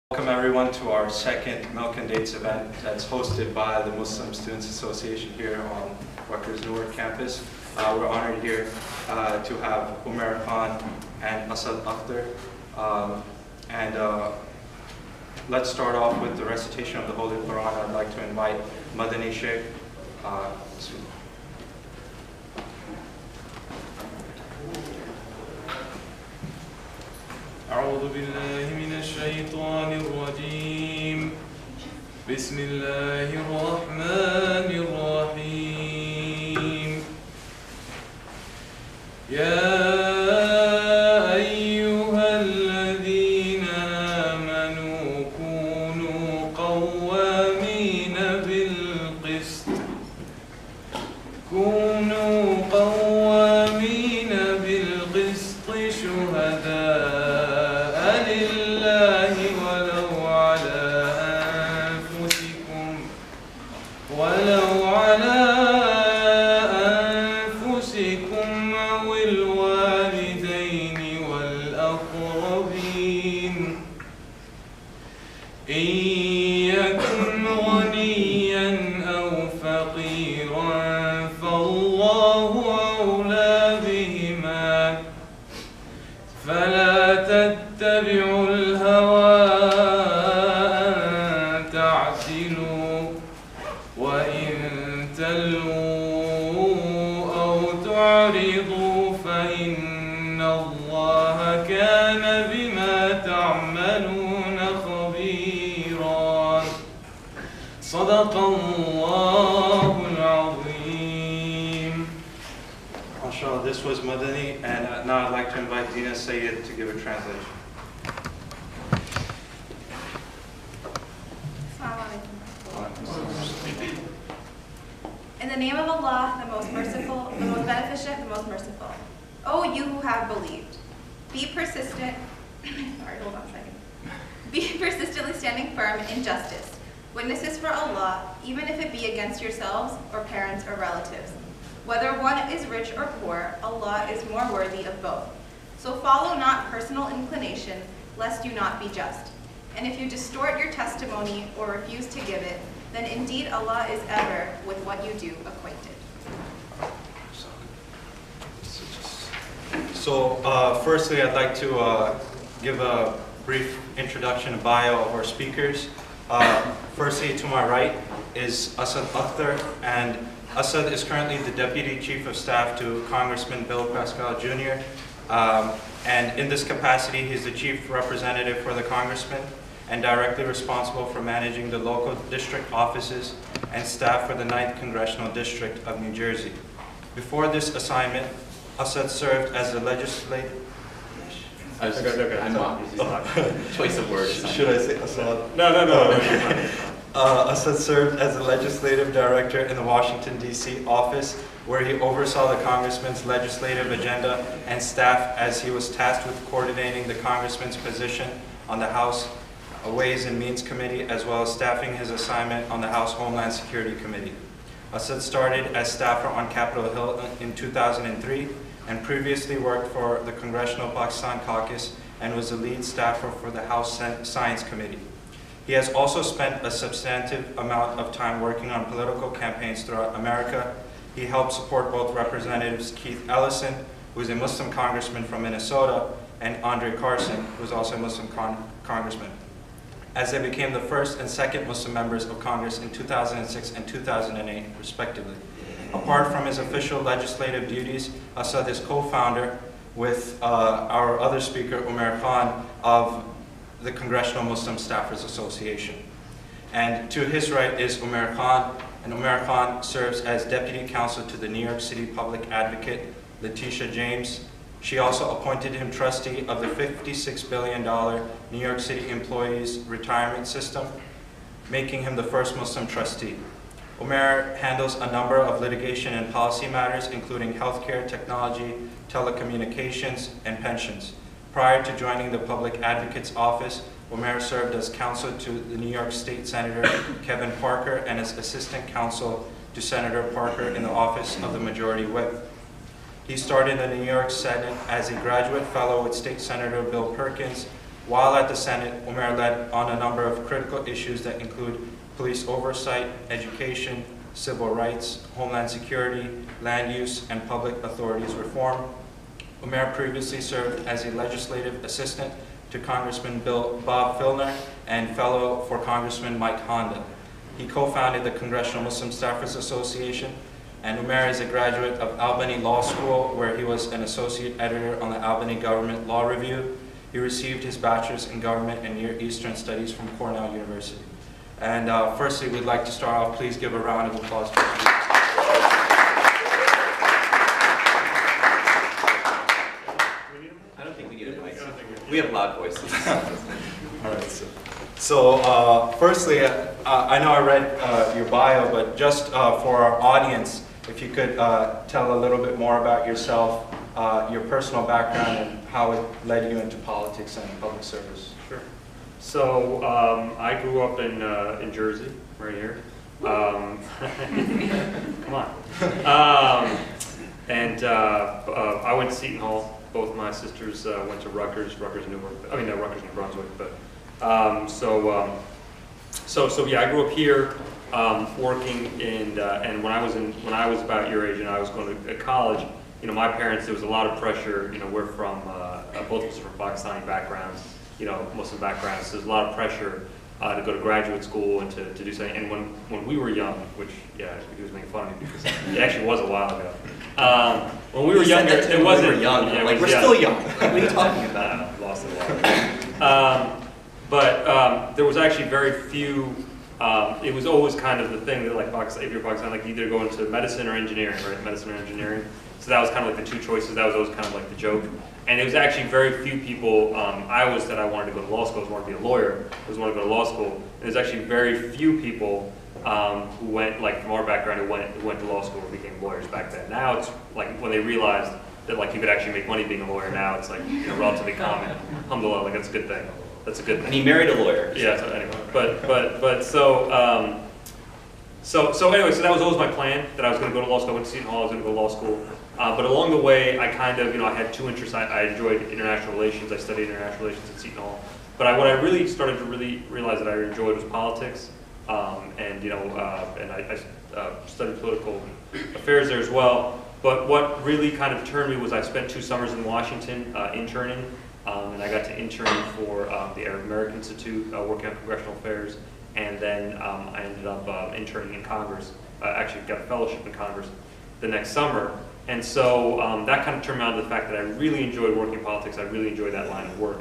Welcome everyone to our second Milk and Dates event that's hosted by the Muslim Students Association here on Rutgers-Newark campus. We're honored here to have Umar Khan and Asad Akhtar. Let's start off with the recitation of the Holy Quran. I'd like to invite Madani Sheikh to أعوذ بالله من الشيطان الرجيم بسم الله الرحمن الرحيم يا أيها الذين آمنوا كونوا قوامين بالقسط شهداء لله ولو على أنفسكم أو الوالدين والأقربين إن يكن غنيا أو فقيرا فالله أولى بهما فلا تتبعوا الهوى أن تعدلوا وإن تلووا أو تعرضوا فإن الله كان بما تعملون خبيرا صدق الله العظيم. MashaAllah, this was Madani, and now I'd like to invite Dina Sayyid to give a translation. In the name of Allah, the most merciful, the most beneficent, the most merciful. O you who have believed, be persistent. Sorry, hold on a second. Be persistently standing firm in justice. Witnesses for Allah, even if it be against yourselves or parents or relatives. Whether one is rich or poor, Allah is more worthy of both. So follow not personal inclination, lest you not be just. And if you distort your testimony or refuse to give it, then indeed Allah is ever with what you do acquainted. So firstly, I'd like to give a brief introduction and bio of our speakers. Firstly, to my right is Asad Akhtar, and Asad is currently the Deputy Chief of Staff to Congressman Bill Pascal Jr. And in this capacity, he's the Chief Representative for the Congressman and directly responsible for managing the local district offices and staff for the 9th Congressional District of New Jersey. Before this assignment, Asad served as the legislative... Choice of words. Should I say Asad? No. Asad served as the legislative director in the Washington, D.C. office, where he oversaw the congressman's legislative agenda and staff as he was tasked with coordinating the congressman's position on the House Ways and Means Committee, as well as staffing his assignment on the House Homeland Security Committee. Asad started as staffer on Capitol Hill in 2003 and previously worked for the Congressional Pakistan Caucus and was the lead staffer for the House Science Committee. He has also spent a substantive amount of time working on political campaigns throughout America. He helped support both Representatives Keith Ellison, who is a Muslim congressman from Minnesota, and Andre Carson, who is also a Muslim congressman, as they became the first and second Muslim members of Congress in 2006 and 2008, respectively. Apart from his official legislative duties, Asad is co-founder with our other speaker, Umar Khan, of the Congressional Muslim Staffers Association. And to his right is Umar Khan, and Umar Khan serves as Deputy Counsel to the New York City Public Advocate, Letitia James. She also appointed him trustee of the $56 billion New York City Employees Retirement System, making him the first Muslim trustee. Umar handles a number of litigation and policy matters, including healthcare, technology, telecommunications, and pensions. Prior to joining the Public Advocate's Office, Umar served as counsel to the New York State Senator Kevin Parker and as assistant counsel to Senator Parker in the office of the Majority Whip. He started in the New York Senate as a graduate fellow with State Senator Bill Perkins, While at the Senate, Umair led on a number of critical issues that include police oversight, education, civil rights, homeland security, land use, and public authorities reform. Umair previously served as a legislative assistant to Congressman Bob Filner and fellow for Congressman Mike Honda. He co-founded the Congressional Muslim Staffers Association, and Umair is a graduate of Albany Law School, where he was an associate editor on the Albany Government Law Review. He received his bachelor's in government and Near Eastern Studies from Cornell University. And firstly, we'd like to start off, please give a round of applause for him. I don't think we need a mic. We have loud voices. All right, so firstly, I know I read your bio, but just for our audience, if you could tell a little bit more about yourself, your personal background, and how it led you into politics and public service. Sure. So I grew up in Jersey, right here. Come on. I went to Seton Hall. Both my sisters went to Rutgers-Newark. I mean, Rutgers, New Brunswick. But yeah, I grew up here, working and when I was about your age and I was going to college, you know, my parents, there was a lot of pressure. You know, we're from both of us are from Pakistani backgrounds, you know, Muslim backgrounds. So there's a lot of pressure to go to graduate school and to do something. And when we were young, which yeah, he was making fun of me because it actually was a while ago. When we were younger, it wasn't. We were young. Yeah, like we're still young. What are you talking about? Lost a lot. But there was actually very few. It was always kind of the thing that, like, if you're Pakistan, like, either go into medicine or engineering, right? Medicine or engineering. So that was kind of like the two choices. That was always kind of like the joke. And it was actually very few people. I always said I wanted to go to law school. I wanted to be a lawyer. I always wanted to go to law school. And there's actually very few people who went, like, from our background, who went to law school and became lawyers back then. Now it's like when they realized that, like, you could actually make money being a lawyer. Now it's like, you know, relatively common. Alhamdulillah, like, that's a good thing. That's a good thing. And he married a lawyer. Yeah. So anyway, so anyway, so that was always my plan, that I was going to go to law school. I went to Seton Hall. I was going to go to law school. But along the way, I kind of, you know, I had two interests. I enjoyed international relations. I studied international relations at Seton Hall. But what I really started to really realize that I enjoyed was politics. And you know, and I studied political affairs there as well. But what really kind of turned me was I spent 2 summers in Washington interning. And I got to intern for the Arab American Institute, working on congressional affairs. And then I ended up interning in Congress. Actually got a fellowship in Congress the next summer. And so that kind of turned me on to the fact that I really enjoyed working in politics. I really enjoyed that line of work.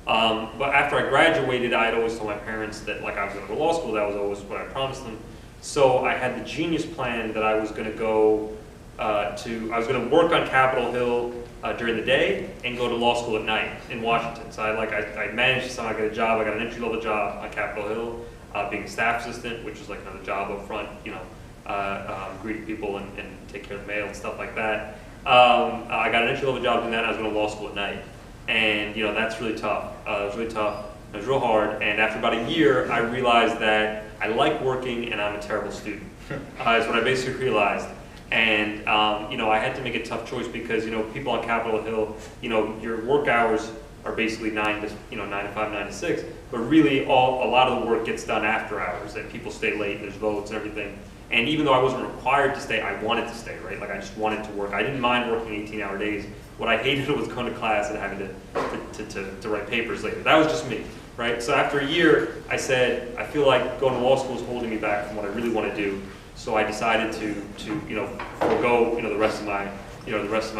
But after I graduated, I had always told my parents that, like, I was going to go to law school. That was always what I promised them. So I had the genius plan that I was going to go I was going to work on Capitol Hill during the day and go to law school at night in Washington. So I managed to somehow get a job. I got an entry-level job on Capitol Hill, being a staff assistant, which is like another job up front, you know, greet people and take care of the mail and stuff like that. I got an entry-level job doing that, and I was going to law school at night. And, you know, that's really tough. It was really tough. It was real hard. And after about a year, I realized that I like working and I'm a terrible student. Is what I basically realized. And, you know, I had to make a tough choice because, you know, people on Capitol Hill, you know, your work hours are basically 9 to 5, 9 to 6. But really, a lot of the work gets done after hours, and people stay late, and there's votes and everything. And even though I wasn't required to stay, I wanted to stay, right? Like, I just wanted to work. I didn't mind working 18-hour days. What I hated was going to class and having to write papers later. That was just me, right? So after a year, I said, I feel like going to law school is holding me back from what I really want to do. So I decided to you know, forego, you know, the rest of my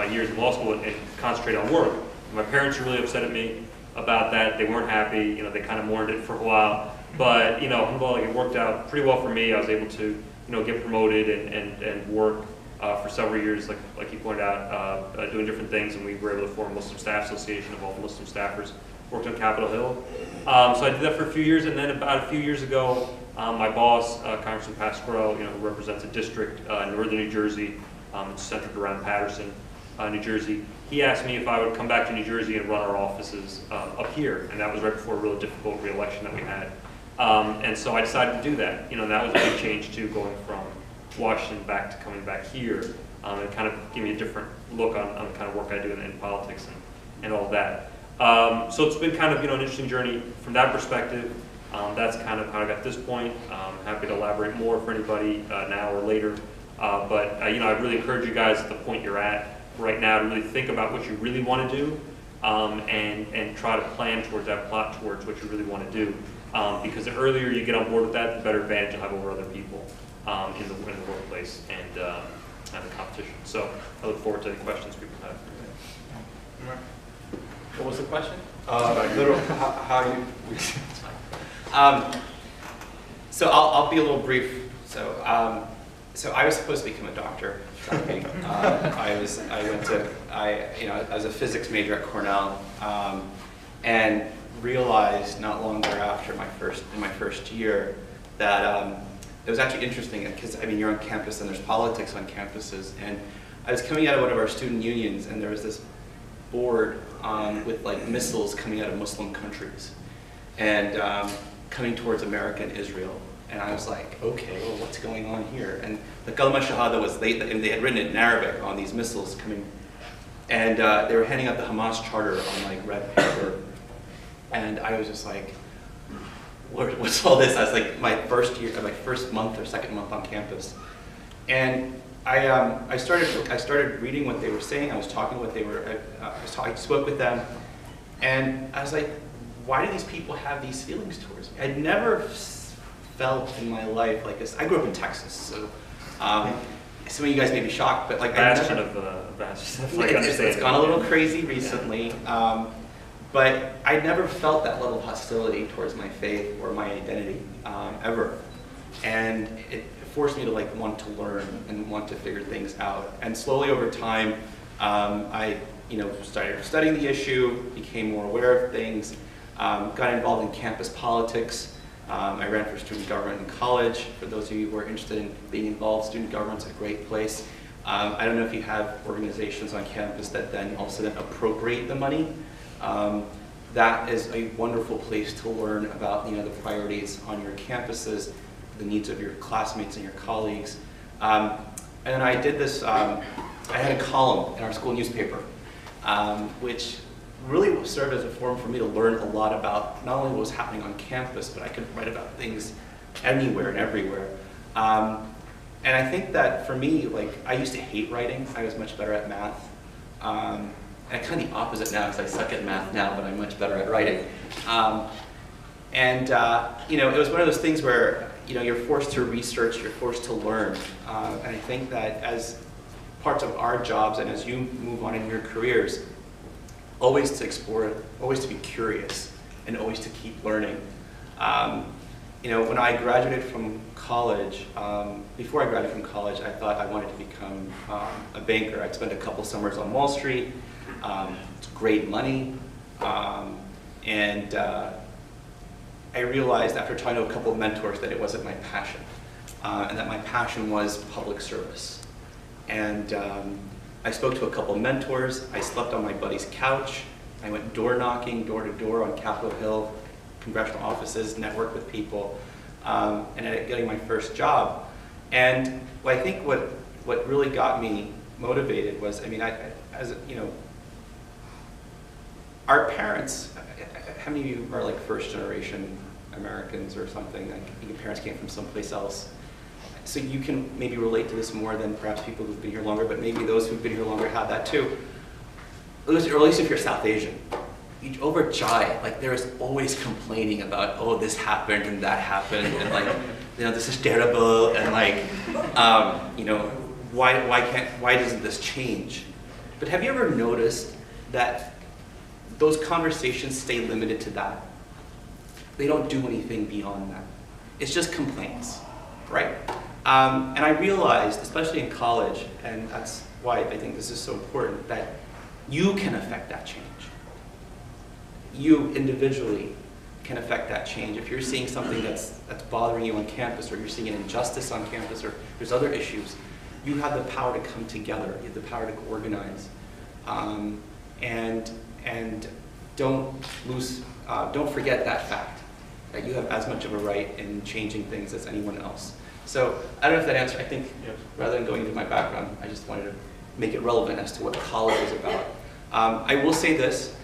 years in law school and concentrate on work. My parents were really upset at me about that. They weren't happy. You know, they kind of mourned it for a while. But, you know, like, it worked out pretty well for me. I was able to, you know, get promoted and work for several years, like you pointed out, doing different things. And we were able to form a Muslim Staff Association of all the Muslim staffers. Worked on Capitol Hill. So I did that for a few years, and then about a few years ago, my boss, Congressman Pasquarello, you know, who represents a district in northern New Jersey, it's centered around Paterson, New Jersey. He asked me if I would come back to New Jersey and run our offices up here, and that was right before a real difficult re-election that we had. And so I decided to do that. You know, and that was a big change too, going from Washington back to coming back here, and kind of give me a different look on the kind of work I do in politics and all that. So it's been kind of, an interesting journey from that perspective. That's kind of how I got to this point. Happy to elaborate more for anybody now or later. But I really encourage you guys at the point you're at right now to really think about what you really want to do, and try to plan towards that, plot towards what you really want to do. Because the earlier you get on board with that, the better advantage you'll have over other people in the workplace and the competition. So I look forward to any questions people have. What was the question? How you, So I'll be a little brief. So I was supposed to become a doctor. Shocking. I was a physics major at Cornell, and realized not long thereafter, in my first year, that it was actually interesting because you're on campus and there's politics on campuses, and I was coming out of one of our student unions, and there was this board with like missiles coming out of Muslim countries and coming towards America and Israel. And I was like, okay, well, what's going on here? And the Kalma Shahada was late, and they had written it in Arabic on these missiles coming. And they were handing out the Hamas charter on like red paper. And I was just like, what's all this? I was like my first month or second month on campus. And I started reading what they were saying. I was talking what they were, I spoke with them. And I was like, why do these people have these feelings towards me? I'd never felt in my life like this. I grew up in Texas, so some of you guys may be shocked, but like Bastion of stuff. It's gone a little crazy recently, but I never felt that level of hostility towards my faith or my identity ever, and it forced me to like want to learn and want to figure things out. And slowly over time, I started studying the issue, became more aware of things, got involved in campus politics. I ran for student government in college. For those of you who are interested in being involved, student government's a great place. I don't know if you have organizations on campus that then also then appropriate the money. That is a wonderful place to learn about the priorities on your campuses, the needs of your classmates and your colleagues. And then I did this, I had a column in our school newspaper, which really served as a forum for me to learn a lot about not only what was happening on campus, but I could write about things anywhere and everywhere. And I think that for me, like, I used to hate writing. I was much better at math. And kind of the opposite now, because I suck at math now, but I'm much better at writing. It was one of those things where, you're forced to research, you're forced to learn. And I think that as parts of our jobs and as you move on in your careers, always to explore, always to be curious, and always to keep learning. When I graduated from college, before I graduated from college, I thought I wanted to become a banker. I'd spent a couple summers on Wall Street. It's great money. I realized after talking to a couple of mentors that it wasn't my passion, and that my passion was public service. And I spoke to a couple of mentors. I slept on my buddy's couch. I went door knocking, door to door on Capitol Hill, congressional offices, networked with people, and ended up getting my first job. And I think what really got me motivated was, our parents, how many of you are like first generation Americans or something? Like your parents came from someplace else. So you can maybe relate to this more than perhaps people who've been here longer, but maybe those who've been here longer have that too. Or at least if you're South Asian. Over chai, like there is always complaining about, oh, this happened and that happened, and like, this is terrible, and like, why doesn't this change? But have you ever noticed that those conversations stay limited to that? They don't do anything beyond that. It's just complaints, right? And I realized, especially in college, and that's why I think this is so important, that you can affect that change. You individually can affect that change. If you're seeing something that's bothering you on campus, or you're seeing an injustice on campus, or there's other issues, you have the power to come together. You have the power to organize, and don't forget that fact, that you have as much of a right in changing things as anyone else. So I don't know if that answers. I think rather than going into my background, I just wanted to make it relevant as to what college is about. I will say this.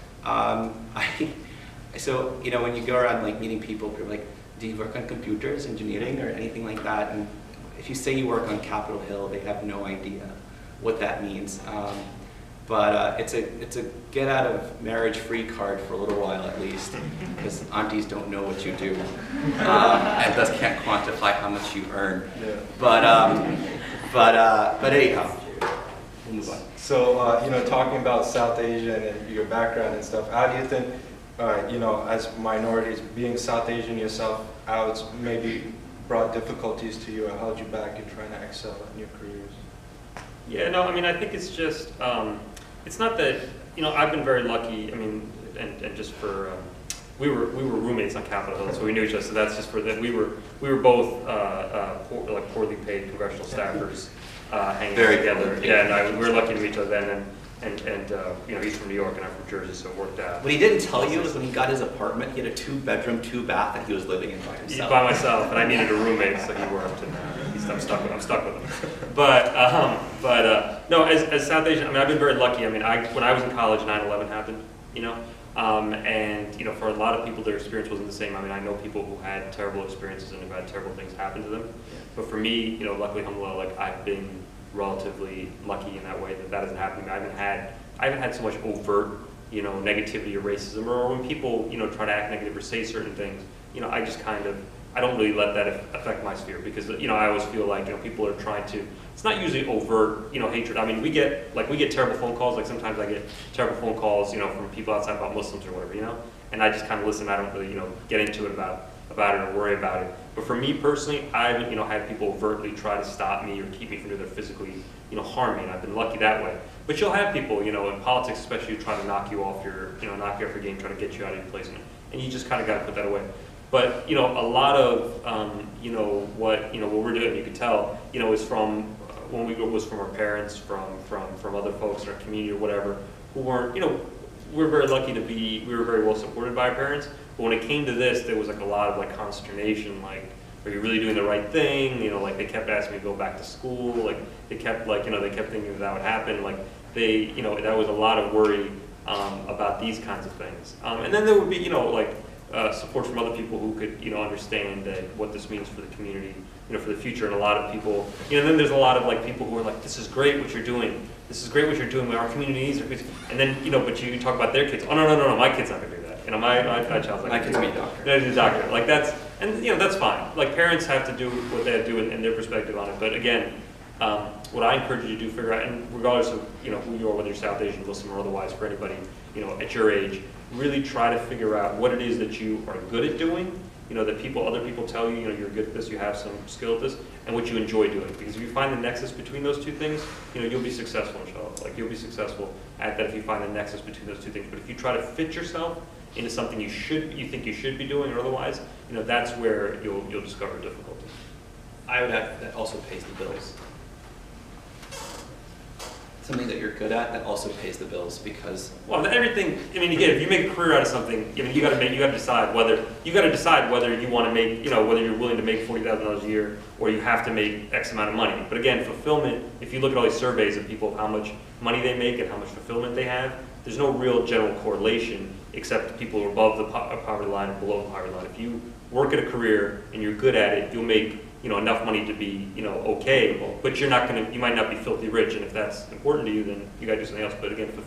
So, you know, when you go around like meeting people, you're like, do you work on computers, engineering, or anything like that? And if you say you work on Capitol Hill, they have no idea what that means. But it's a get out of marriage free card for a little while at least, because aunties don't know what you do, and thus can't quantify how much you earn. Yeah. But anyhow, we'll move on. So, you know, talking about South Asian and your background and stuff, how do you think, you know, as minorities, being South Asian yourself, how it's maybe brought difficulties to you or held you back in trying to excel in your careers? Yeah, no, I mean, I think it's just, it's not that, you know, I've been very lucky, I mean, and just for, we were roommates on Capitol Hill, so we knew each other, so that's just for that, we were both, poorly paid congressional staffers, hanging out together. Yeah, and we were lucky to meet each other then, and you know, he's from New York and I'm from Jersey, so it worked out. What he didn't tell you is when he got his apartment, he had a 2-bedroom, 2-bath that he was living in by himself. By myself, and I needed a roommate, so he worked, and I'm stuck with him. But no, as South Asian, I mean, I've been very lucky. I mean, when I was in college, 9/11 happened, you know, and you know, for a lot of people, their experience wasn't the same. I mean, I know people who had terrible experiences and who had terrible things happen to them. But for me, you know, luckily, alhamdulillah, like I've been relatively lucky in that way that hasn't happened to me. I haven't had so much overt, you know, negativity or racism, or when people, you know, try to act negative or say certain things, you know, I just kind of, I don't really let that affect my sphere, because, you know, I always feel like, you know, people are trying to, it's not usually overt, you know, hatred. I mean, we get terrible phone calls, like sometimes I get terrible phone calls, you know, from people outside about Muslims or whatever, you know, and I just kind of listen. I don't really, you know, get into it about it or worry about it. But for me personally, I haven't, you know, had people overtly try to stop me or keep me from doing it, physically, you know, harm me, and I've been lucky that way. But you'll have people, you know, in politics especially, who try to knock you off your game, try to get you out of your place, and you just kind of got to put that away. But, you know, a lot of, you know, what we're doing, you can tell, you know, is from was from our parents, from other folks in our community or whatever, who weren't, you know, we were very lucky to be, we were very well supported by our parents. But when it came to this, there was like a lot of like consternation, like, are you really doing the right thing? You know, like they kept asking me to go back to school, like they kept like, you know, they kept thinking that would happen. Like they, you know, that was a lot of worry about these kinds of things. And then there would be, you know, like support from other people who could, you know, understand that what this means for the community, you know, for the future. And a lot of people, you know, then there's a lot of like people who are like, this is great what you're doing. This is great what you're doing. Our community needs it. And then, you know, but you talk about their kids. Oh, no, my kid's not gonna do that. You know, my child's like, my kid's gonna be a doctor. No, he's a doctor. Like that's, and you know, that's fine. Like parents have to do what they have to do and their perspective on it. But again, what I encourage you to do, figure out, and regardless of, you know, who you are, whether you're South Asian, Muslim, or otherwise, for anybody, you know, at your age, really try to figure out what it is that you are good at doing, you know, that other people tell you, you know, you're good at this, you have some skill at this, and what you enjoy doing. Because if you find the nexus between those two things, you know, you'll be successful, inshallah. Like, you'll be successful at that if you find the nexus between those two things. But if you try to fit yourself into something you think you should be doing, or otherwise, you know, that's where you'll discover difficulty. I would add that also pays the bills. Something that you're good at that also pays the bills, because everything. I mean, again, if you make a career out of something, I mean, you got to decide whether you want to make, you know, whether you're willing to make $40,000 a year or you have to make X amount of money. But again, fulfillment. If you look at all these surveys of people, how much money they make and how much fulfillment they have, there's no real general correlation, except people who are above the poverty line or below the poverty line. If you work at a career and you're good at it, you'll make, you know, enough money to be, you know, okay, but you might not be filthy rich, and if that's important to you, then you got to do something else. But again,